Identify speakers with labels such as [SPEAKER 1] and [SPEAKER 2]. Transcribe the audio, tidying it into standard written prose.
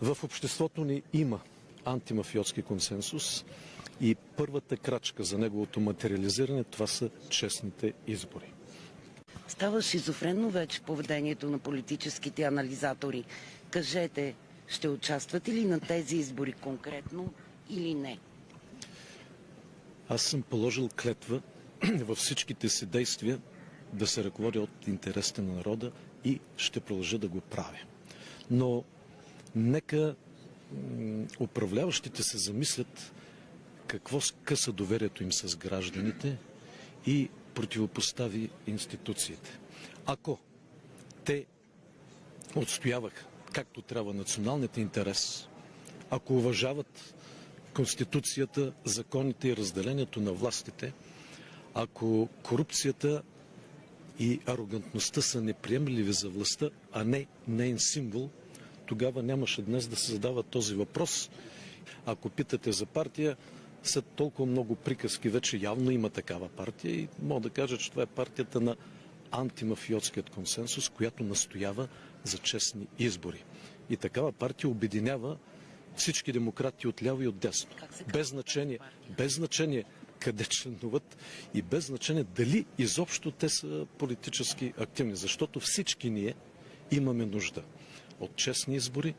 [SPEAKER 1] В обществото ни има антимафиотски консенсус и първата крачка за неговото материализиране това са честните избори.
[SPEAKER 2] Става шизофренно вече поведението на политическите анализатори. Кажете, ще участвате ли на тези избори конкретно или не?
[SPEAKER 1] Аз съм положил клетва във всичките си действия да се ръководя от интересите на народа и ще продължа да го правя. Но нека управляващите се замислят какво скъса доверието им с гражданите и противопостави институциите. Ако те отстояваха както трябва националният интерес, ако уважават Конституцията, законите и разделението на властите, ако корупцията и арогантността са неприемливи за властта, а не нейн символ, тогава нямаше днес да се задава този въпрос. Ако питате за партия, са толкова много приказки, вече явно има такава партия и мога да кажа, че това е партията на антимафиотският консенсус, която настоява за честни избори. И такава партия обединява всички демократи отляво и отдясно. Без значение къде членуват и без значение дали изобщо те са политически активни, защото всички ние имаме нужда от честни избори.